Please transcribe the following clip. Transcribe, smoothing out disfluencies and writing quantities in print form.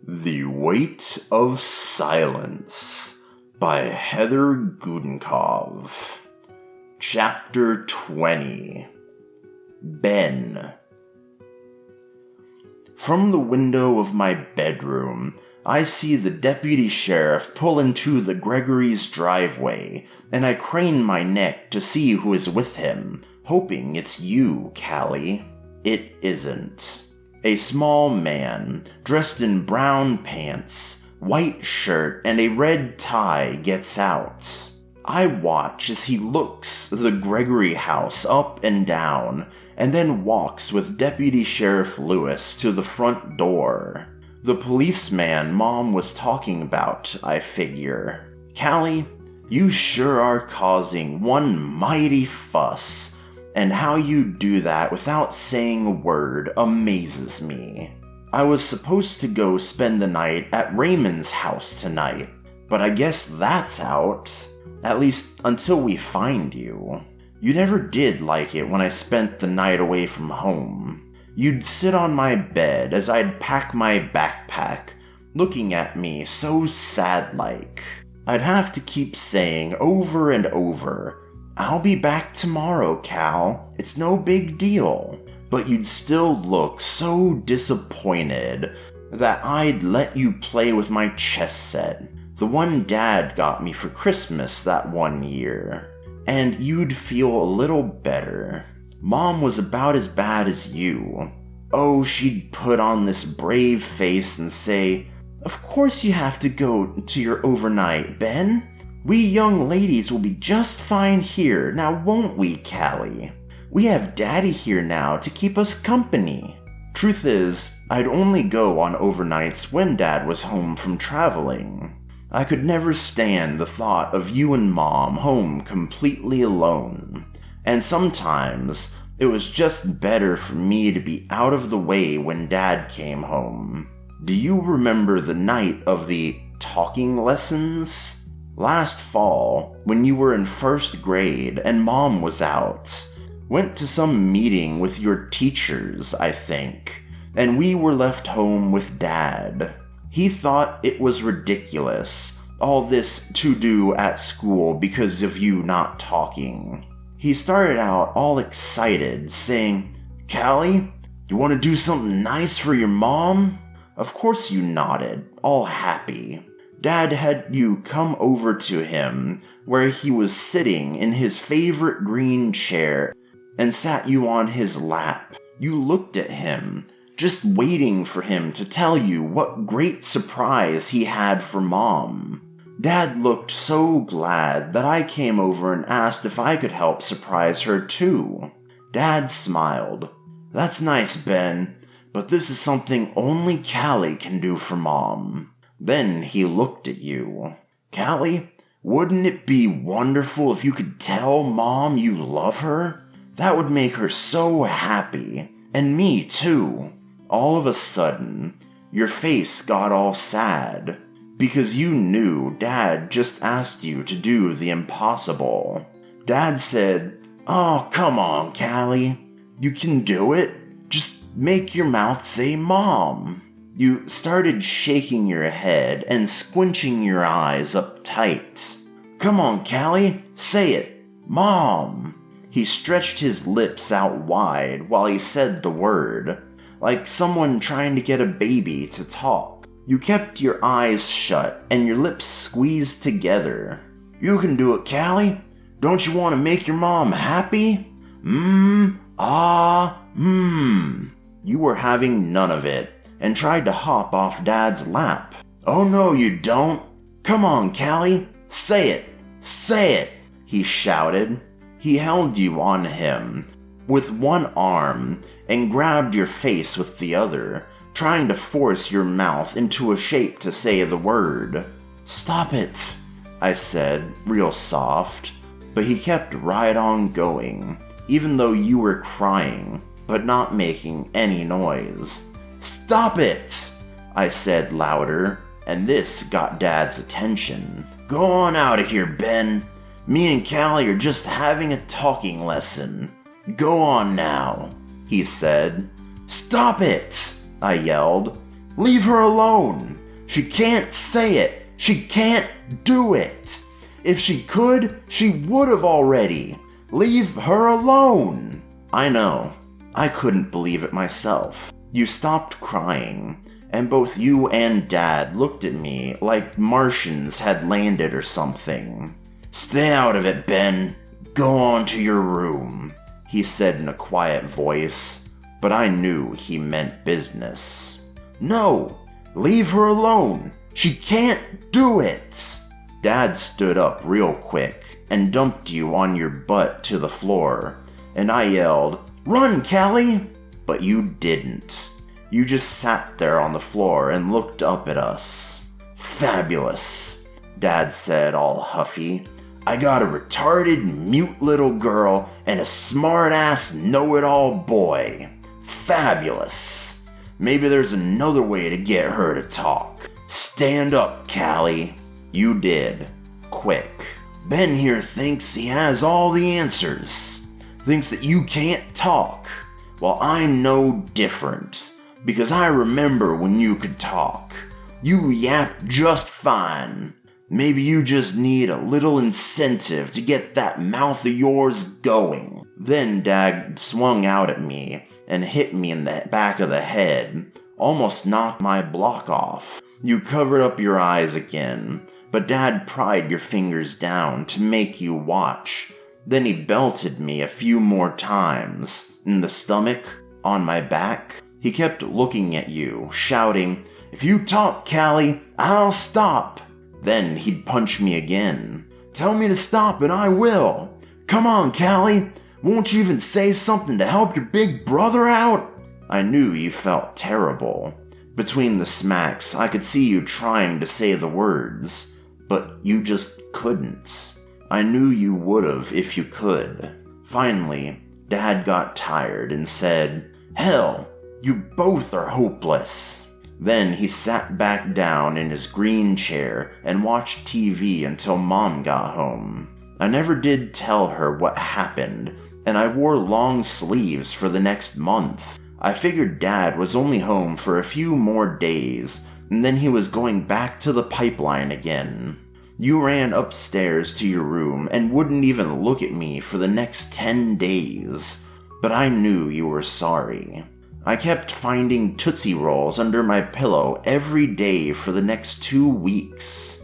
The Weight of Silence by Heather Gudenkauf. Chapter 20. Ben. From the window of my bedroom, I see the deputy sheriff pull into the Gregory's driveway, and I crane my neck to see who is with him, hoping it's you, Callie. It isn't. A small man, dressed in brown pants, white shirt, and a red tie gets out. I watch as he looks the Gregory house up and down, and then walks with Deputy Sheriff Lewis to the front door. The policeman Mom was talking about, I figure. Callie, you sure are causing one mighty fuss. And how you do that without saying a word amazes me. I was supposed to go spend the night at Raymond's house tonight, but I guess that's out. At least until we find you. You never did like it when I spent the night away from home. You'd sit on my bed as I'd pack my backpack, looking at me so sad-like. I'd have to keep saying over and over, "I'll be back tomorrow, Cal. It's no big deal." But you'd still look so disappointed that I'd let you play with my chess set, the one Dad got me for Christmas that one year, and you'd feel a little better. Mom was about as bad as you. Oh, she'd put on this brave face and say, "Of course you have to go to your overnight, Ben. We young ladies will be just fine here, now won't we, Callie? We have Daddy here now to keep us company." Truth is, I'd only go on overnights when Dad was home from traveling. I could never stand the thought of you and Mom home completely alone. And sometimes, it was just better for me to be out of the way when Dad came home. Do you remember the night of the talking lessons? Last fall, when you were in first grade and Mom was out, went to some meeting with your teachers, I think, and we were left home with Dad. He thought it was ridiculous, all this to-do at school because of you not talking. He started out all excited, saying, "Callie, you want to do something nice for your mom?" Of course you nodded, all happy. Dad had you come over to him, where he was sitting in his favorite green chair, and sat you on his lap. You looked at him, just waiting for him to tell you what great surprise he had for Mom. Dad looked so glad that I came over and asked if I could help surprise her too. Dad smiled. "That's nice, Ben, but this is something only Callie can do for Mom." Then he looked at you. "Callie, wouldn't it be wonderful if you could tell Mom you love her? That would make her so happy, and me too." All of a sudden, your face got all sad, because you knew Dad just asked you to do the impossible. Dad said, "Oh, come on, Callie. You can do it. Just make your mouth say Mom." You started shaking your head and squinching your eyes up tight. "Come on, Callie, say it. Mom." He stretched his lips out wide while he said the word, like someone trying to get a baby to talk. You kept your eyes shut and your lips squeezed together. "You can do it, Callie. Don't you want to make your mom happy?" You were having none of it, and tried to hop off Dad's lap. "Oh no, you don't. Come on, Callie. Say it. Say it," he shouted. He held you on him with one arm and grabbed your face with the other, trying to force your mouth into a shape to say the word. "Stop it," I said, real soft, but he kept right on going, even though you were crying, but not making any noise. "Stop it," I said louder, and this got Dad's attention. "Go on out of here, Ben. Me and Callie are just having a talking lesson. Go on now," he said. "Stop it," I yelled. Leave her alone. She can't say it. She can't do it. If she could, she would have already. Leave her alone. I know. I couldn't believe it myself. You stopped crying, and both you and Dad looked at me like Martians had landed or something. Stay out of it, Ben. Go on to your room, he said in a quiet voice, but I knew he meant business. No, leave her alone. She can't do it. Dad stood up real quick and dumped you on your butt to the floor, and I yelled, "Run, Callie!" But you didn't. You just sat there on the floor and looked up at us. Fabulous, Dad said all huffy. I got a retarded, mute little girl and a smart-ass know-it-all boy. Fabulous. Maybe there's another way to get her to talk. Stand up, Callie. You did. Quick. Ben here thinks he has all the answers. Thinks that you can't talk. Well, I know different. Because I remember when you could talk. You yapped just fine. Maybe you just need a little incentive to get that mouth of yours going. Then Dad swung out at me and hit me in the back of the head. Almost knocked my block off. You covered up your eyes again, but Dad pried your fingers down to make you watch. Then he belted me a few more times. In the stomach, on my back. He kept looking at you, shouting, "If you talk, Callie, I'll stop." Then he'd punch me again. "Tell me to stop and I will. Come on, Callie. Won't you even say something to help your big brother out?" I knew you felt terrible. Between the smacks, I could see you trying to say the words, but you just couldn't. I knew you would've if you could. Finally, Dad got tired and said, "Hell, you both are hopeless." Then he sat back down in his green chair and watched TV until Mom got home. I never did tell her what happened, and I wore long sleeves for the next month. I figured Dad was only home for a few more days, and then he was going back to the pipeline again. You ran upstairs to your room and wouldn't even look at me for the next 10 days. But I knew you were sorry. I kept finding Tootsie Rolls under my pillow every day for the next 2 weeks.